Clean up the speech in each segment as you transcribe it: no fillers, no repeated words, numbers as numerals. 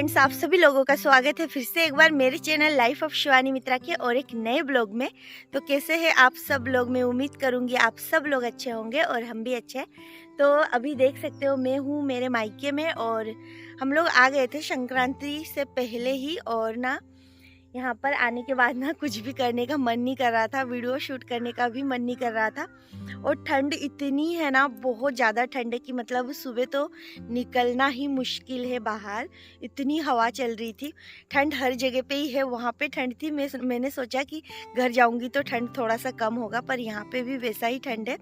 Friends, आप सभी लोगों का स्वागत है फिर से एक बार मेरे चैनल लाइफ ऑफ शिवानी मित्रा के और एक नए ब्लॉग में। तो कैसे हैं आप सब लोग? मैं उम्मीद करूंगी आप सब लोग अच्छे होंगे और हम भी अच्छे हैं। तो अभी देख सकते हो मैं हूँ मेरे मायके में और हम लोग आ गए थे संक्रांति से पहले ही। और ना यहाँ पर आने के बाद ना कुछ भी करने का मन नहीं कर रहा था, वीडियो शूट करने का भी मन नहीं कर रहा था। और ठंड इतनी है ना, बहुत ज़्यादा ठंड है कि मतलब सुबह तो निकलना ही मुश्किल है बाहर, इतनी हवा चल रही थी। ठंड हर जगह पे ही है, वहाँ पे ठंड थी। मैंने सोचा कि घर जाऊँगी तो ठंड थोड़ा सा कम होगा, पर यहाँ पे भी वैसा ही ठंड है।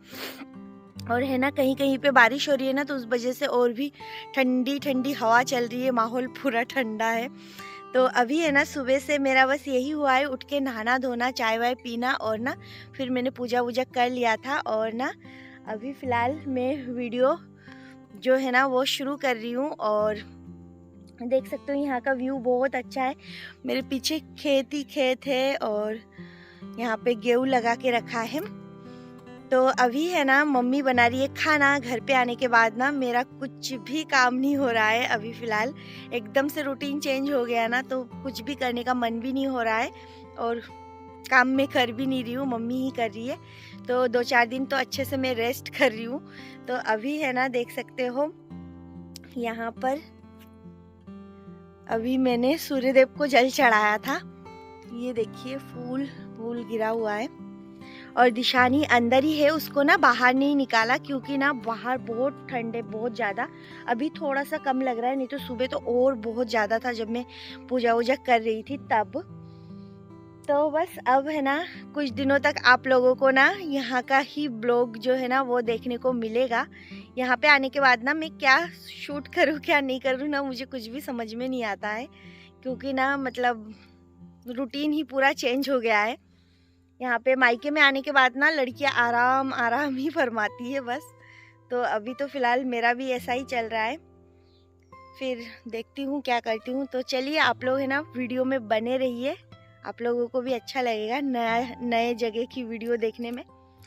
और है ना, कहीं कहीं पे बारिश हो रही है ना, तो उस वजह से और भी ठंडी ठंडी हवा चल रही है, माहौल पूरा ठंडा है। तो अभी है ना, सुबह से मेरा बस यही हुआ है, उठ के नहाना धोना, चाय वाय पीना और ना फिर मैंने पूजा वूजा कर लिया था। और ना अभी फ़िलहाल मैं वीडियो जो है ना वो शुरू कर रही हूँ। और देख सकते हो यहाँ का व्यू बहुत अच्छा है। मेरे पीछे खेत ही खेत है और यहाँ पे गेहूँ लगा के रखा है। तो अभी है ना मम्मी बना रही है खाना। घर पे आने के बाद ना मेरा कुछ भी काम नहीं हो रहा है अभी फ़िलहाल। एकदम से रूटीन चेंज हो गया ना, तो कुछ भी करने का मन भी नहीं हो रहा है और काम मैं कर भी नहीं रही हूँ, मम्मी ही कर रही है। तो 2-4 दिन तो अच्छे से मैं रेस्ट कर रही हूँ। तो अभी है ना, देख सकते हो यहाँ पर अभी मैंने सूर्यदेव को जल चढ़ाया था। ये देखिए फूल फूल गिरा हुआ है और दिशानी अंदर ही है, उसको ना बाहर नहीं निकाला क्योंकि ना बाहर बहुत ठंड है, बहुत ज़्यादा। अभी थोड़ा सा कम लग रहा है, नहीं तो सुबह तो और बहुत ज़्यादा था जब मैं पूजा वूजा कर रही थी तब। तो बस अब है ना, कुछ दिनों तक आप लोगों को ना यहाँ का ही ब्लॉग जो है ना वो देखने को मिलेगा। यहाँ पे आने के बाद ना मैं क्या शूट करूँ क्या नहीं करूँ ना, मुझे कुछ भी समझ में नहीं आता है, क्योंकि ना मतलब रूटीन ही पूरा चेंज हो गया है। यहाँ पे मायके में आने के बाद ना लड़कियाँ आराम आराम ही फरमाती है बस। तो अभी तो फ़िलहाल मेरा भी ऐसा ही चल रहा है, फिर देखती हूँ क्या करती हूँ। तो चलिए आप लोग है ना वीडियो में बने रहिए, आप लोगों को भी अच्छा लगेगा नए जगह की वीडियो देखने में।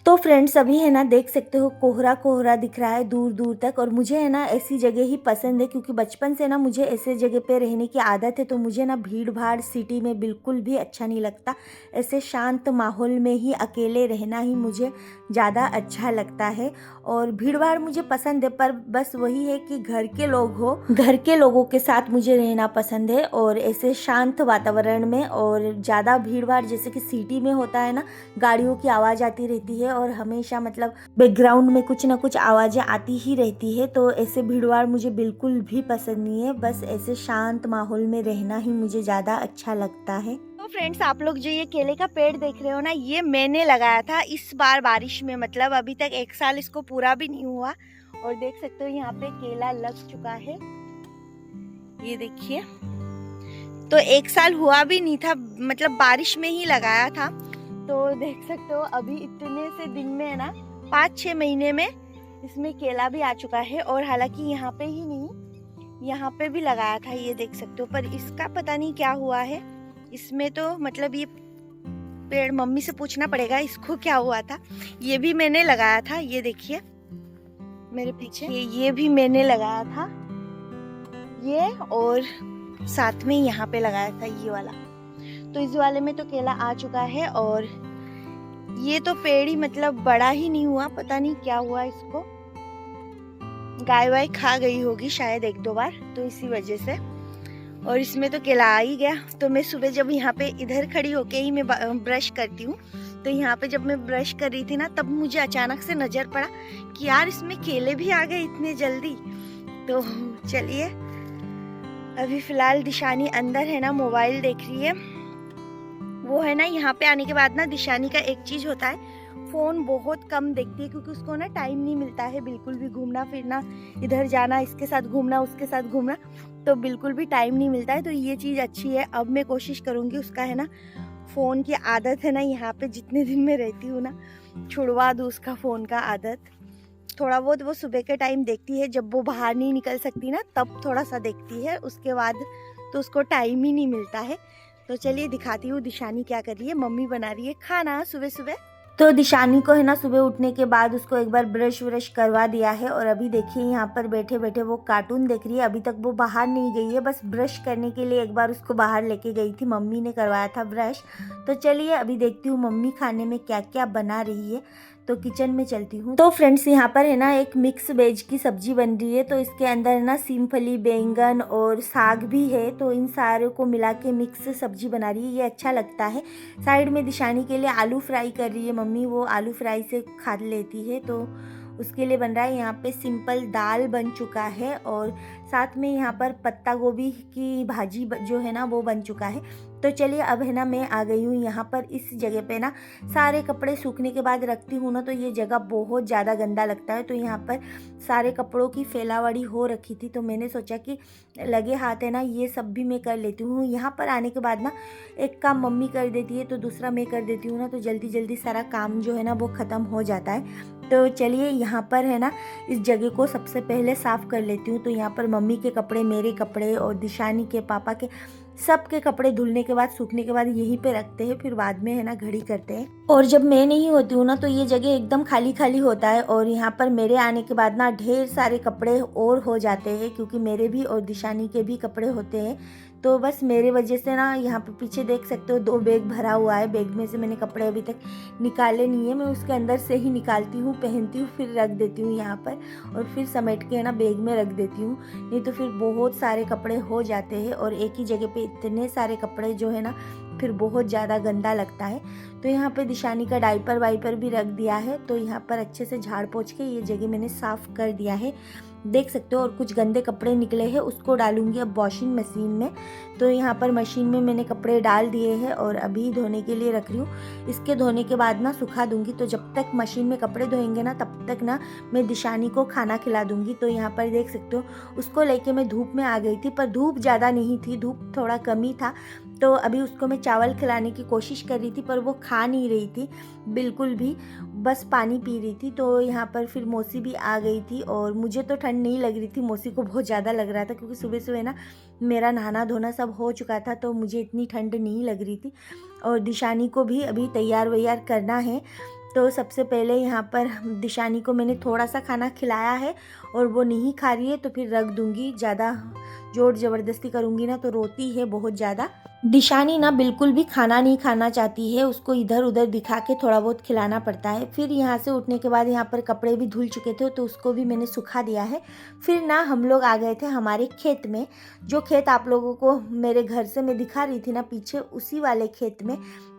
तो फ्रेंड्स, अभी है ना देख सकते हो कोहरा कोहरा दिख रहा है दूर दूर तक। और मुझे है ना ऐसी जगह ही पसंद है, क्योंकि बचपन से ना मुझे ऐसे जगह पे रहने की आदत है। तो मुझे ना भीड़ भाड़ सिटी में बिल्कुल भी अच्छा नहीं लगता। ऐसे शांत माहौल में ही अकेले रहना ही मुझे ज़्यादा अच्छा लगता है। और भीड़ भाड़ मुझे पसंद है, पर बस वही है कि घर के लोग हो, घर के लोगों के साथ मुझे रहना पसंद है। और ऐसे शांत वातावरण में, और ज़्यादा भीड़ भाड़ जैसे कि सिटी में होता है ना, गाड़ियों की आवाज़ आती रहती है और हमेशा मतलब बैकग्राउंड में कुछ ना कुछ आवाज़ें आती ही रहती है। तो ऐसे भीड़ भाड़ मुझे बिल्कुल भी पसंद नहीं है, बस ऐसे शांत माहौल में रहना ही मुझे ज़्यादा अच्छा लगता है। तो फ्रेंड्स, आप लोग जो ये केले का पेड़ देख रहे हो ना, ये मैंने लगाया था इस बार बारिश में, मतलब अभी तक 1 साल इसको पूरा भी नहीं हुआ। और देख सकते हो यहाँ पे केला लग चुका है, ये देखिए। तो 1 साल हुआ भी नहीं था, मतलब बारिश में ही लगाया था। तो देख सकते हो अभी इतने से दिन में है ना 5-6 महीने में इसमें केला भी आ चुका है। और हालांकि यहाँ पे ही नहीं, यहाँ पे भी लगाया था, ये देख सकते हो, पर इसका पता नहीं क्या हुआ है इसमें। तो मतलब ये पेड़ मम्मी से पूछना पड़ेगा इसको क्या हुआ था। ये भी मैंने लगाया था, ये देखिए मेरे पीछे, ये भी मैंने लगाया था ये, और साथ में यहाँ पे लगाया था ये वाला। तो इस वाले में तो केला आ चुका है। और ये तो पेड़ ही मतलब बड़ा ही नहीं हुआ, पता नहीं क्या हुआ इसको, गाय वाय खा गई होगी शायद 1-2 बार, तो इसी वजह से। और इसमें तो केला आ ही गया। तो मैं सुबह जब यहाँ पे इधर खड़ी होके ही मैं ब्रश करती हूँ, तो यहाँ पे जब मैं ब्रश कर रही थी ना, तब मुझे अचानक से नज़र पड़ा कि यार इसमें केले भी आ गए इतने जल्दी। तो चलिए, अभी फ़िलहाल दिशानी अंदर है ना मोबाइल देख रही है। वो है ना यहाँ पे आने के बाद ना दिशानी का एक चीज़ होता है, फ़ोन बहुत कम देखती है, क्योंकि उसको ना टाइम नहीं मिलता है बिल्कुल भी घूमना फिरना, इधर जाना, इसके साथ घूमना, उसके साथ घूमना, तो बिल्कुल भी टाइम नहीं मिलता है। तो ये चीज़ अच्छी है। अब मैं कोशिश करूँगी उसका है ना फ़ोन की आदत है ना, यहाँ पे जितने दिन में रहती हूँ ना, छुड़वा दूँ उसका फ़ोन का आदत। थोड़ा बहुत वो सुबह के टाइम देखती है, जब वो बाहर नहीं निकल सकती ना तब थोड़ा सा देखती है, उसके बाद तो उसको टाइम ही नहीं मिलता है। तो चलिए दिखाती हूँ दिशानी क्या कर रही है। मम्मी बना रही है खाना सुबह सुबह। तो दिशानी को है ना सुबह उठने के बाद उसको एक बार ब्रश व्रश करवा दिया है और अभी देखिए यहाँ पर बैठे बैठे वो कार्टून देख रही है। अभी तक वो बाहर नहीं गई है, बस ब्रश करने के लिए एक बार उसको बाहर लेके गई थी, मम्मी ने करवाया था ब्रश। तो चलिए अभी देखती हूँ मम्मी खाने में क्या क्या बना रही है, तो किचन में चलती हूँ। तो फ्रेंड्स यहाँ पर है ना एक मिक्स वेज की सब्जी बन रही है। तो इसके अंदर है ना मूंगफली, बैंगन और साग भी है। तो इन सारे को मिला के मिक्स सब्जी बना रही है, ये अच्छा लगता है। साइड में दिशानी के लिए आलू फ्राई कर रही है मम्मी, वो आलू फ्राई से खा लेती है, तो उसके लिए बन रहा है। यहाँ पे सिंपल दाल बन चुका है और साथ में यहाँ पर पत्ता गोभी की भाजी जो है ना वो बन चुका है। तो चलिए अब है ना मैं आ गई हूँ यहाँ पर इस जगह पे ना। सारे कपड़े सूखने के बाद रखती हूँ ना तो ये जगह बहुत ज़्यादा गंदा लगता है। तो यहाँ पर सारे कपड़ों की फैलावड़ी हो रखी थी, तो मैंने सोचा कि लगे हाथ है ना ये सब भी मैं कर लेती हूँ। यहाँ पर आने के बाद ना एक काम मम्मी कर देती है तो दूसरा मैं कर देती हूँ ना, तो जल्दी जल्दी सारा काम जो है ना वो ख़त्म हो जाता है। तो चलिए यहाँ पर है ना इस जगह को सबसे पहले साफ़ कर लेती हूँ। तो यहाँ पर मम्मी के कपड़े, मेरे कपड़े और दिशानी के, पापा के, सबके कपड़े धुलने के बाद, सूखने के बाद यहीं पे रखते हैं, फिर बाद में है ना घड़ी करते हैं। और जब मैं नहीं होती हूँ ना तो ये जगह एकदम खाली खाली होता है। और यहाँ पर मेरे आने के बाद ना ढेर सारे कपड़े और हो जाते हैं, क्योंकि मेरे भी और दिशानी के भी कपड़े होते हैं। तो बस मेरे वजह से ना यहाँ पर पीछे देख सकते हो 2 बैग भरा हुआ है। बैग में से मैंने कपड़े अभी तक निकाले नहीं है, मैं उसके अंदर से ही निकालती हूँ, पहनती हूँ, फिर रख देती हूँ यहाँ पर और फिर समेट के है ना बैग में रख देती हूँ। नहीं तो फिर बहुत सारे कपड़े हो जाते हैं और एक ही जगह पे इतने सारे कपड़े जो है ना फिर बहुत ज़्यादा गंदा लगता है। तो यहाँ पे दिशानी का डाइपर वाइपर भी रख दिया है। तो यहाँ पर अच्छे से झाड़ पोंछ के ये जगह मैंने साफ़ कर दिया है, देख सकते हो। और कुछ गंदे कपड़े निकले हैं, उसको डालूंगी अब वॉशिंग मशीन में। तो यहाँ पर मशीन में मैंने कपड़े डाल दिए हैं और अभी धोने के लिए रख रही हूँ। इसके धोने के बाद ना सुखा दूंगी। तो जब तक मशीन में कपड़े धोएंगे ना तब तक ना मैं दिशानी को खाना खिला दूंगी। तो यहाँ पर देख सकते हो उसको लेके मैं धूप में आ गई थी, पर धूप ज़्यादा नहीं थी, धूप थोड़ा कम ही था। तो अभी उसको मैं चावल खिलाने की कोशिश कर रही थी, पर वो खा नहीं रही थी बिल्कुल भी, बस पानी पी रही थी। तो यहाँ पर फिर मौसी भी आ गई थी और मुझे तो ठंड नहीं लग रही थी, मौसी को बहुत ज़्यादा लग रहा था, क्योंकि सुबह सुबह ना मेरा नहाना धोना सब हो चुका था, तो मुझे इतनी ठंड नहीं लग रही थी। और दिशानी को भी अभी तैयार वैयार करना है। तो सबसे पहले यहाँ पर दिशानी को मैंने थोड़ा सा खाना खिलाया है और वो नहीं खा रही है, तो फिर रख दूँगी। ज़्यादा जोर ज़बरदस्ती करूँगी ना तो रोती है बहुत ज़्यादा। दिशानी ना बिल्कुल भी खाना नहीं खाना चाहती है, उसको इधर उधर दिखा के थोड़ा बहुत खिलाना पड़ता है। फिर यहाँ से उठने के बाद यहाँ पर कपड़े भी धुल चुके थे, तो उसको भी मैंने सुखा दिया है। फिर ना हम लोग आ गए थे हमारे खेत में, जो खेत आप लोगों को मेरे घर से मैं दिखा रही थी ना पीछे, उसी वाले खेत में।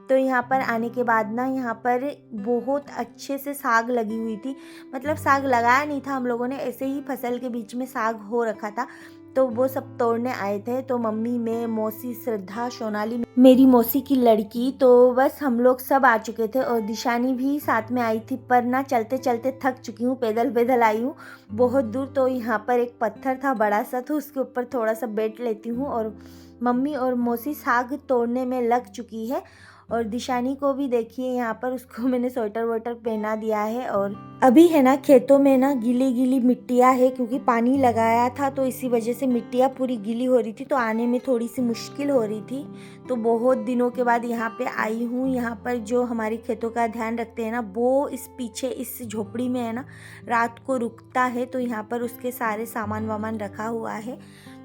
तो यहाँ पर आने के बाद ना यहाँ पर बहुत अच्छे से साग लगी हुई थी, मतलब साग लगाया नहीं था हम लोगों ने, ऐसे ही फसल के बीच में साग हो रखा था। तो वो सब तोड़ने आए थे। तो मम्मी, मैं, मौसी, श्रद्धा, सोनाली, मेरी मौसी की लड़की, तो बस हम लोग सब आ चुके थे और दिशानी भी साथ में आई थी। पर ना चलते चलते थक चुकी हूँ, पैदल पैदल आई हूँ बहुत दूर। तो यहाँ पर एक पत्थर था बड़ा सा, तो उसके ऊपर थोड़ा सा बैठ लेती हूँ। और मम्मी और मौसी साग तोड़ने में लग चुकी है। और दिशानी को भी देखिए यहाँ पर, उसको मैंने स्वेटर वेटर पहना दिया है। और अभी है ना खेतों में ना गीली गीली मिट्टियाँ है, क्योंकि पानी लगाया था तो इसी वजह से मिट्टियाँ पूरी गीली हो रही थी, तो आने में थोड़ी सी मुश्किल हो रही थी। तो बहुत दिनों के बाद यहाँ पे आई हूँ। यहाँ पर जो हमारी खेतों का ध्यान रखते हैं ना, वो इस पीछे इस झोपड़ी में है ना रात को रुकता है। तो यहाँ पर उसके सारे सामान वामान रखा हुआ है।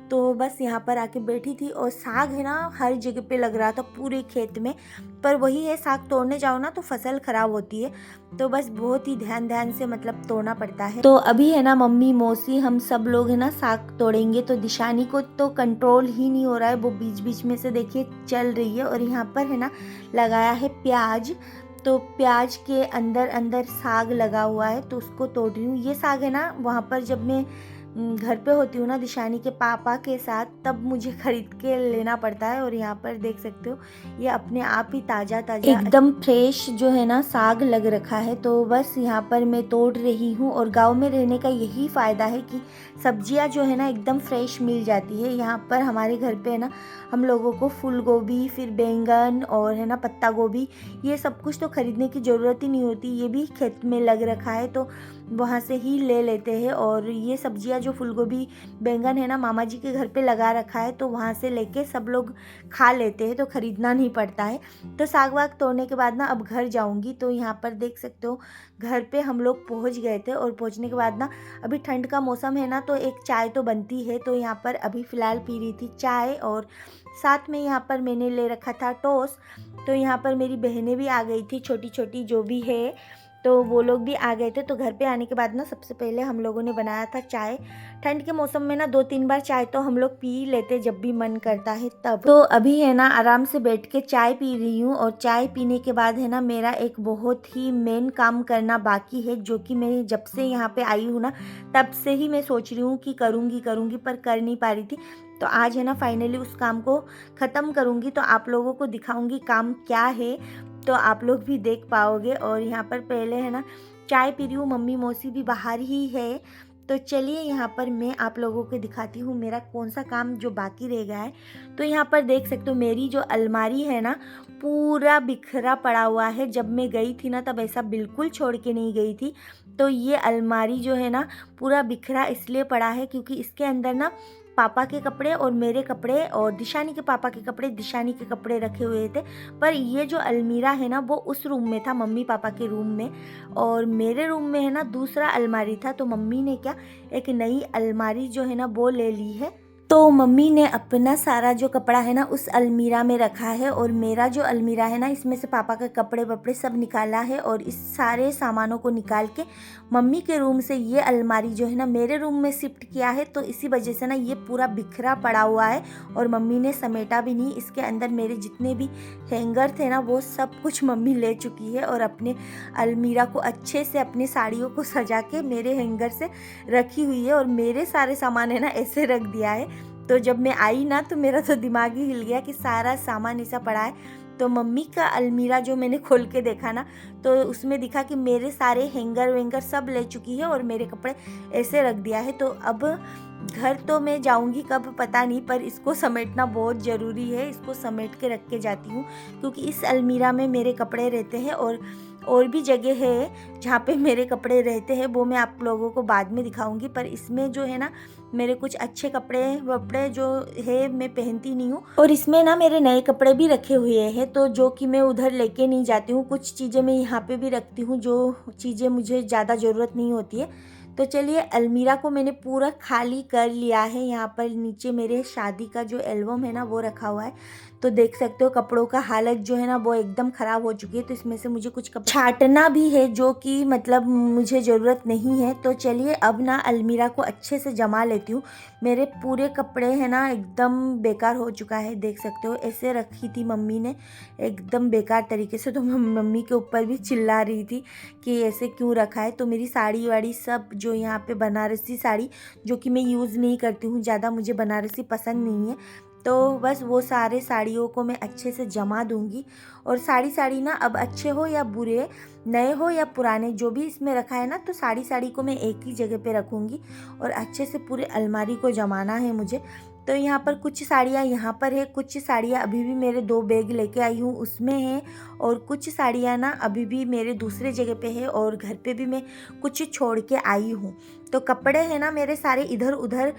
तो बस यहाँ पर आके बैठी थी और साग है ना हर जगह पे लग रहा था पूरे खेत में। पर वही है, साग तोड़ने जाओ ना तो फसल खराब होती है, तो बस बहुत ही ध्यान ध्यान से मतलब तोड़ना पड़ता है। तो अभी है ना मम्मी, मौसी, हम सब लोग है ना साग तोड़ेंगे। तो दिशानी को तो कंट्रोल ही नहीं हो रहा है, वो बीच बीच में से देखिए चल रही है। और यहाँ पर है ना लगाया है प्याज, तो प्याज के अंदर अंदर साग लगा हुआ है, तो उसको तोड़ रही हूँ। ये साग है ना वहाँ पर जब मैं घर पे होती हूँ ना दिशानी के पापा के साथ, तब मुझे खरीद के लेना पड़ता है। और यहाँ पर देख सकते हो ये अपने आप ही ताज़ा ताज़ा एकदम फ्रेश जो है ना साग लग रखा है। तो बस यहाँ पर मैं तोड़ रही हूँ। और गांव में रहने का यही फ़ायदा है कि सब्जियाँ जो है ना एकदम फ्रेश मिल जाती है। यहाँ पर हमारे घर पे है ना हम लोगों को फूल गोभी, फिर बैंगन और है ना पत्ता गोभी, ये सब कुछ तो खरीदने की ज़रूरत ही नहीं होती, ये भी खेत में लग रखा है। तो वहाँ से ही ले लेते हैं। और ये सब्जियाँ जो फूलगोभी बैंगन है ना, मामा जी के घर पे लगा रखा है, तो वहाँ से लेके सब लोग खा लेते हैं, तो ख़रीदना नहीं पड़ता है। तो साग वाग तोड़ने के बाद ना अब घर जाऊँगी। तो यहाँ पर देख सकते हो घर पे हम लोग पहुँच गए थे, और पहुँचने के बाद ना अभी ठंड का मौसम है ना, तो एक चाय तो बनती है। तो यहाँ पर अभी फ़िलहाल पी रही थी चाय, और साथ में यहाँ पर मैंने ले रखा था टोस्ट। तो यहाँ पर मेरी बहनें भी आ गई थी, छोटी छोटी जो भी है, तो वो लोग भी आ गए थे। तो घर पे आने के बाद ना सबसे पहले हम लोगों ने बनाया था चाय। ठंड के मौसम में ना 2-3 बार चाय तो हम लोग पी लेते जब भी मन करता है तब। तो अभी है ना आराम से बैठ के चाय पी रही हूँ, और चाय पीने के बाद है ना मेरा एक बहुत ही मेन काम करना बाकी है, जो कि मैं जब से यहाँ पे आई हूँ ना तब से ही मैं सोच रही हूँ कि करूँगी पर कर नहीं पा रही थी। तो आज है ना फाइनली उस काम को ख़त्म करूँगी, तो आप लोगों को दिखाऊँगी काम क्या है, तो आप लोग भी देख पाओगे। और यहाँ पर पहले है ना चाय पी रही हूँ, मम्मी मौसी भी बाहर ही है। तो चलिए यहाँ पर मैं आप लोगों को दिखाती हूँ मेरा कौन सा काम जो बाकी रह गया है। तो यहाँ पर देख सकते हो मेरी जो अलमारी है ना पूरा बिखरा पड़ा हुआ है। जब मैं गई थी ना तब ऐसा बिल्कुल छोड़ के नहीं गई थी। तो ये अलमारी जो है ना पूरा बिखरा इसलिए पड़ा है क्योंकि इसके अंदर ना पापा के कपड़े और मेरे कपड़े और दिशानी के पापा के कपड़े, दिशानी के कपड़े रखे हुए थे। पर ये जो अलमीरा है ना वो उस रूम में था, मम्मी पापा के रूम में, और मेरे रूम में है ना दूसरा अलमारी था। तो मम्मी ने क्या एक नई अलमारी जो है ना वो ले ली है। तो मम्मी ने अपना सारा जो कपड़ा है ना उस अलमीरा में रखा है, और मेरा जो अलमीरा है ना इसमें से पापा के कपड़े वपड़े सब निकाला है, और इस सारे सामानों को निकाल के मम्मी के रूम से ये अलमारी जो है ना मेरे रूम में शिफ्ट किया है। तो इसी वजह से ना ये पूरा बिखरा पड़ा हुआ है, और मम्मी ने समेटा भी नहीं। इसके अंदर मेरे जितने भी हैंगर थे ना वो सब कुछ मम्मी ले चुकी है, और अपने अलमीरा को अच्छे से अपनी साड़ियों को सजा के मेरे हैंगर से रखी हुई है, और मेरे सारे सामान है ना ऐसे रख दिया है। तो जब मैं आई ना तो मेरा तो दिमाग ही हिल गया कि सारा सामान ऐसा पड़ा है। तो मम्मी का अलमीरा जो मैंने खोल के देखा ना तो उसमें दिखा कि मेरे सारे हैंगर वेंगर सब ले चुकी है, और मेरे कपड़े ऐसे रख दिया है। तो अब घर तो मैं जाऊंगी कब पता नहीं, पर इसको समेटना बहुत ज़रूरी है। इसको समेट के रख के जाती हूँ, क्योंकि इस अलमीरा में मेरे कपड़े रहते हैं, और भी जगह है जहाँ पे मेरे कपड़े रहते हैं, वो मैं आप लोगों को बाद में दिखाऊंगी। पर इसमें जो है ना मेरे कुछ अच्छे कपड़े वपड़े जो है मैं पहनती नहीं हूँ, और इसमें ना मेरे नए कपड़े भी रखे हुए हैं, तो जो कि मैं उधर लेके नहीं जाती हूँ। कुछ चीज़ें मैं यहाँ पे भी रखती हूँ जो चीज़ें मुझे ज़्यादा ज़रूरत नहीं होती है। तो चलिए अलमीरा को मैंने पूरा खाली कर लिया है। यहाँ पर नीचे मेरे शादी का जो एल्बम है ना वो रखा हुआ है। तो देख सकते हो कपड़ों का हालत जो है ना वो एकदम ख़राब हो चुकी है। तो इसमें से मुझे कुछ कपड़े छांटना भी है जो कि मतलब मुझे ज़रूरत नहीं है। तो चलिए अब ना अलमीरा को अच्छे से जमा लेती हूँ। मेरे पूरे कपड़े हैं ना एकदम बेकार हो चुका है, देख सकते हो ऐसे रखी थी मम्मी ने एकदम बेकार तरीके से। तो मैं मम्मी के ऊपर भी चिल्ला रही थी कि ऐसे क्यों रखा है। तो मेरी साड़ी वाड़ी सब जो यहाँ पे बनारसी साड़ी जो कि मैं यूज़ नहीं करती हूँ ज़्यादा, मुझे बनारसी पसंद नहीं है, तो बस वो सारे साड़ियों को मैं अच्छे से जमा दूंगी। और साड़ी ना अब अच्छे हो या बुरे, नए हो या पुराने, जो भी इसमें रखा है ना तो साड़ी को मैं एक ही जगह पे रखूँगी, और अच्छे से पूरे अलमारी को जमाना है मुझे। तो यहाँ पर कुछ साड़ियाँ यहाँ पर है, कुछ साड़ियाँ अभी भी मेरे 2 बैग लेके आई हूँ उसमें है, और कुछ साड़ियाँ ना अभी भी मेरे दूसरे जगह पे है, और घर पे भी मैं कुछ छोड़ के आई हूँ। तो कपड़े हैं ना मेरे सारे इधर उधर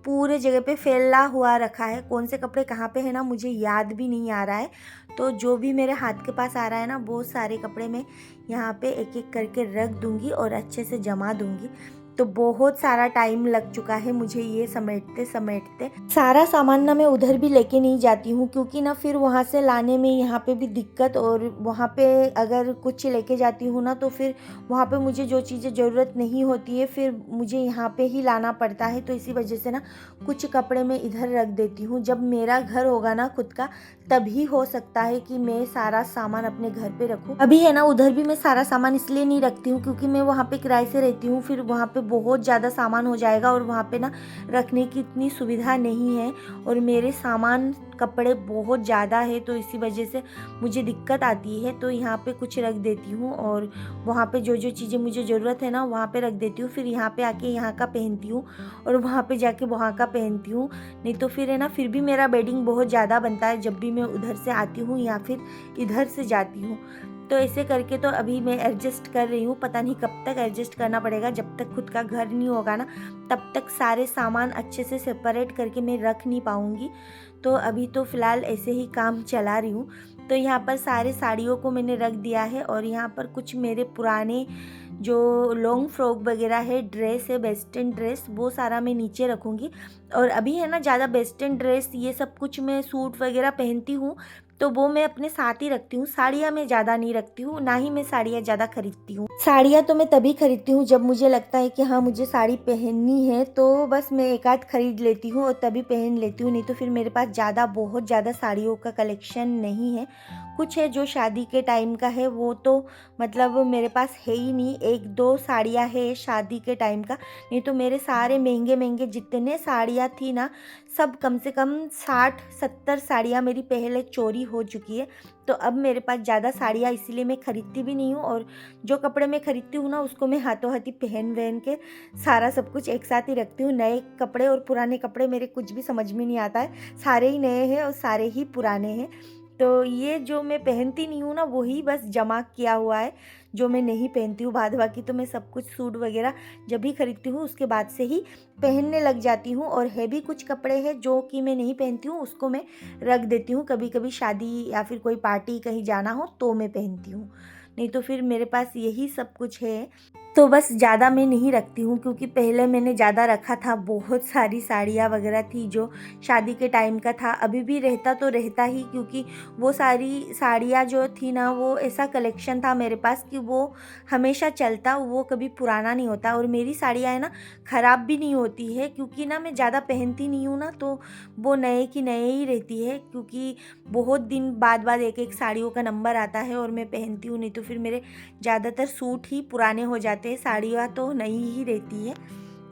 पूरे जगह पे फैला हुआ रखा है। कौन से कपड़े कहाँ पे है ना मुझे याद भी नहीं आ रहा है। तो जो भी मेरे हाथ के पास आ रहा है ना वो सारे कपड़े मैं यहाँ पे एक एक करके रख दूँगी और अच्छे से जमा दूँगी। तो बहुत सारा टाइम लग चुका है मुझे ये समेटते समेटते। सारा सामान ना मैं उधर भी लेके नहीं जाती हूँ, क्योंकि ना फिर वहाँ से लाने में यहाँ पे भी दिक्कत, और वहाँ पे अगर कुछ लेके जाती हूँ ना तो फिर वहाँ पे मुझे जो चीज़ें ज़रूरत नहीं होती है फिर मुझे यहाँ पे ही लाना पड़ता है। तो इसी वजह से ना कुछ कपड़े मैं इधर रख देती हूँ। जब मेरा घर होगा ना खुद का तभी हो सकता है कि मैं सारा सामान अपने घर पे रखूँ। अभी है ना उधर भी मैं सारा सामान इसलिए नहीं रखती हूँ क्योंकि मैं वहाँ पे किराए से रहती हूँ, फिर वहाँ पे बहुत ज़्यादा सामान हो जाएगा और वहाँ पे ना रखने की इतनी सुविधा नहीं है, और मेरे सामान कपड़े बहुत ज़्यादा है तो इसी वजह से मुझे दिक्कत आती है। तो यहाँ पे कुछ रख देती हूँ और वहाँ पे जो जो चीज़ें मुझे ज़रूरत है ना वहाँ पे रख देती हूँ, फिर यहाँ पे आके यहाँ का पहनती हूँ और वहाँ पे जाके वहाँ का पहनती हूँ। नहीं तो फिर है ना फिर भी मेरा बेडिंग बहुत ज़्यादा बनता है जब भी मैं उधर से आती हूँ या फिर इधर से जाती हूँ। तो ऐसे करके तो अभी मैं एडजस्ट कर रही हूँ। पता नहीं कब तक एडजस्ट करना पड़ेगा, जब तक खुद का घर नहीं होगा ना तब तक सारे सामान अच्छे से सेपरेट करके मैं रख नहीं पाऊँगी। तो अभी तो फ़िलहाल ऐसे ही काम चला रही हूँ। तो यहाँ पर सारे साड़ियों को मैंने रख दिया है और यहाँ पर कुछ मेरे पुराने जो लॉन्ग फ्रॉक वगैरह है, ड्रेस है, वेस्टर्न ड्रेस, वो सारा मैं नीचे रखूँगी। और अभी है ना ज़्यादा वेस्टर्न ड्रेस ये सब कुछ मैं सूट वगैरह पहनती हूँ तो वो मैं अपने साथ ही रखती हूँ। साड़ियाँ मैं ज़्यादा नहीं रखती हूँ, ना ही मैं साड़ियाँ ज़्यादा खरीदती हूँ। साड़ियाँ तो मैं तभी खरीदती हूँ जब मुझे लगता है कि हाँ मुझे साड़ी पहननी है, तो बस मैं एक आध खरीद लेती हूँ और तभी पहन लेती हूँ। नहीं तो फिर मेरे पास बहुत ज़्यादा साड़ियों का कलेक्शन नहीं है। कुछ है जो शादी के टाइम का है, वो तो मतलब मेरे पास है ही नहीं। एक दो साड़ियाँ है शादी के टाइम का, नहीं तो मेरे सारे महंगे महंगे जितने साड़ियाँ थी ना, सब कम से कम 60-70 साड़ियाँ मेरी पहले चोरी हो चुकी है। तो अब मेरे पास ज़्यादा साड़ियाँ इसीलिए मैं ख़रीदती भी नहीं हूँ, और जो कपड़े मैं ख़रीदती हूँ ना उसको मैं हाथों हाथी पहन वहन के सारा सब कुछ एक साथ ही रखती हूँ। नए कपड़े और पुराने कपड़े मेरे कुछ भी समझ में नहीं आता है, सारे ही नए हैं और सारे ही पुराने हैं। तो ये जो मैं पहनती नहीं हूँ ना वही बस जमा किया हुआ है जो मैं नहीं पहनती हूँ। बाद बाकी तो मैं सब कुछ सूट वगैरह जब भी खरीदती हूँ उसके बाद से ही पहनने लग जाती हूँ। और है भी कुछ कपड़े हैं जो कि मैं नहीं पहनती हूँ, उसको मैं रख देती हूँ। कभी कभी शादी या फिर कोई पार्टी कहीं जाना हो तो मैं पहनती हूँ, नहीं तो फिर मेरे पास यही सब कुछ है। तो बस ज़्यादा मैं नहीं रखती हूँ, क्योंकि पहले मैंने ज़्यादा रखा था, बहुत सारी साड़ियाँ वगैरह थी जो शादी के टाइम का था। अभी भी रहता तो रहता ही, क्योंकि वो सारी साड़ियाँ जो थी ना वो ऐसा कलेक्शन था मेरे पास कि वो हमेशा चलता, वो कभी पुराना नहीं होता। और मेरी साड़ियाँ है ना ख़राब भी नहीं होती है, क्योंकि ना मैं ज़्यादा पहनती नहीं हूँ ना, तो वो नए की नए ही रहती है। क्योंकि बहुत दिन बाद बाद एक एक साड़ियों का नंबर आता है और मैं पहनती हूँ, नहीं तो फिर मेरे ज़्यादातर सूट ही पुराने हो जाते हैं, साड़ियाँ तो नई ही रहती है।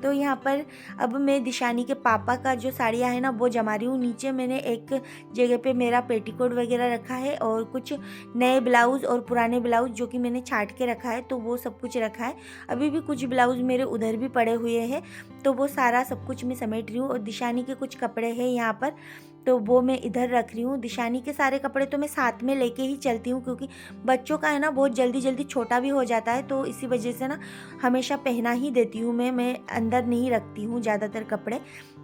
तो यहाँ पर अब मैं दिशानी के पापा का जो साड़ियाँ है ना वो जमा रही हूँ। नीचे मैंने एक जगह पे मेरा पेटीकोट वगैरह रखा है और कुछ नए ब्लाउज़ और पुराने ब्लाउज़ जो कि मैंने छाट के रखा है, तो वो सब कुछ रखा है। अभी भी कुछ ब्लाउज़ मेरे उधर भी पड़े हुए हैं, तो वो सारा सब कुछ मैं समेट रही हूँ। और दिशानी के कुछ कपड़े हैं यहाँ पर, तो वो मैं इधर रख रही हूँ। दिशानी के सारे कपड़े तो मैं साथ में लेके ही चलती हूँ, क्योंकि बच्चों का है ना बहुत जल्दी जल्दी छोटा भी हो जाता है, तो इसी वजह से ना हमेशा पहना ही देती हूँ मैं अंदर नहीं रखती हूँ ज़्यादातर कपड़े,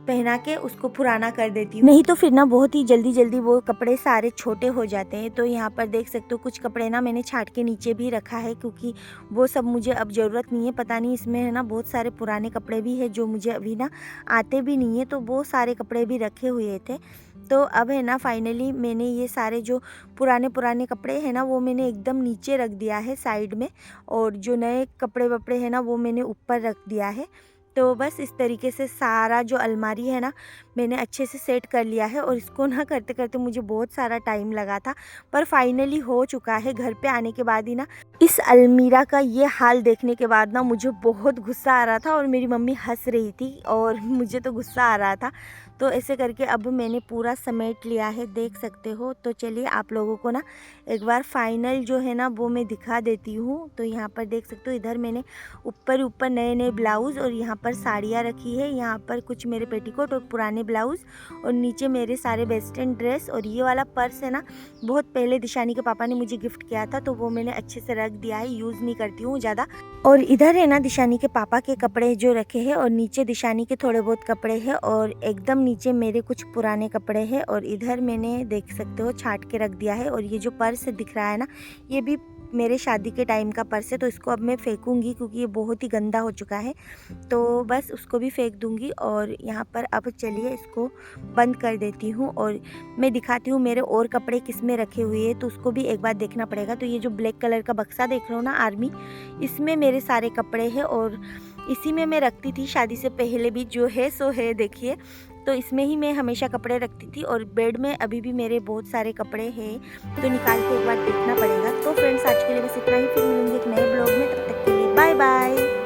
पहना के उसको पुराना कर देती हूँ, नहीं तो फिर ना बहुत ही जल्दी जल्दी वो कपड़े सारे छोटे हो जाते हैं। तो यहाँ पर देख सकते हो कुछ कपड़े ना मैंने छाट के नीचे भी रखा है, क्योंकि वो सब मुझे अब ज़रूरत नहीं है। पता नहीं इसमें है ना बहुत सारे पुराने कपड़े भी है जो मुझे अभी ना आते भी नहीं है, तो वो सारे कपड़े भी रखे हुए थे। तो अब है ना फाइनली मैंने ये सारे जो पुराने पुराने कपड़े हैं ना वो मैंने एकदम नीचे रख दिया है साइड में, और जो नए कपड़े वपड़े हैं ना वो मैंने ऊपर रख दिया है। तो बस इस तरीके से सारा जो अलमारी है ना मैंने अच्छे से सेट कर लिया है। और इसको ना करते करते मुझे बहुत सारा टाइम लगा था, पर फाइनली हो चुका है। घर पे आने के बाद ही ना इस अलमीरा का ये हाल देखने के बाद ना मुझे बहुत गुस्सा आ रहा था, और मेरी मम्मी हंस रही थी और मुझे तो गुस्सा आ रहा था। तो ऐसे करके अब मैंने पूरा समेट लिया है, देख सकते हो। तो चलिए आप लोगों को ना एक बार फाइनल जो है ना वो मैं दिखा देती हूँ। तो यहाँ पर देख सकते हो, इधर मैंने ऊपर नए नए ब्लाउज़ और यहाँ पर साड़ियाँ रखी है, यहाँ पर कुछ मेरे पेटीकोट और पुराने ब्लाउज़, और नीचे मेरे सारे वेस्टर्न ड्रेस। और ये वाला पर्स है ना बहुत पहले दिशानी के पापा ने मुझे गिफ्ट किया था, तो वो मैंने अच्छे से रख दिया है, यूज़ नहीं करती हूँ ज़्यादा। और इधर है ना दिशानी के पापा के कपड़े जो रखे हैं, और नीचे दिशानी के थोड़े बहुत कपड़े हैं, और एकदम नीचे मेरे कुछ पुराने कपड़े हैं। और इधर मैंने देख सकते हो छाट के रख दिया है। और ये जो पर्स दिख रहा है ना ये भी मेरे शादी के टाइम का पर्स है, तो इसको अब मैं फेंकूंगी क्योंकि ये बहुत ही गंदा हो चुका है, तो बस उसको भी फेंक दूंगी। और यहाँ पर अब चलिए इसको बंद कर देती हूँ और मैं दिखाती हूँ मेरे और कपड़े किस में रखे हुए हैं, तो उसको भी एक बार देखना पड़ेगा। तो ये जो ब्लैक कलर का बक्सा देख रहे हो ना आर्मी, इसमें मेरे सारे कपड़े हैं, और इसी में मैं रखती थी शादी से पहले भी, जो है सो है देखिए। तो इसमें ही मैं हमेशा कपड़े रखती थी, और बेड में अभी भी मेरे बहुत सारे कपड़े हैं, तो निकाल के एक बार देखना पड़ेगा। तो फ्रेंड्स आज के लिए बस इतना ही, फिर मिलूंगी एक नए ब्लॉग में, तब तक के लिए बाय बाय।